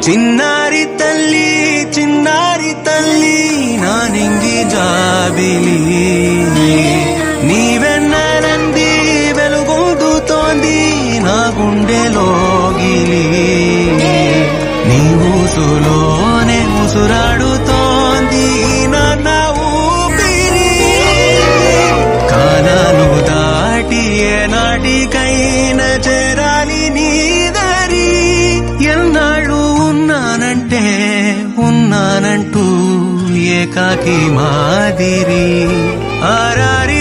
చిన్నారి తల్లి చిన్నారి తల్లి నా నింగి జాబిలి నీవెన్నెలంది వెలుగొందుతోంది నా గుండెలోగిలి నీ ఊసులోనే ఉసురాడుతోంది నా ఊపిరి కాలాలు దాటి ఏనాటికైనా చేరాలి నీ దరి ఎన్నాళ్ళు ఉన్నానంటే ఉన్నానంటూ ఏకాకి మాదిరి ఆరారి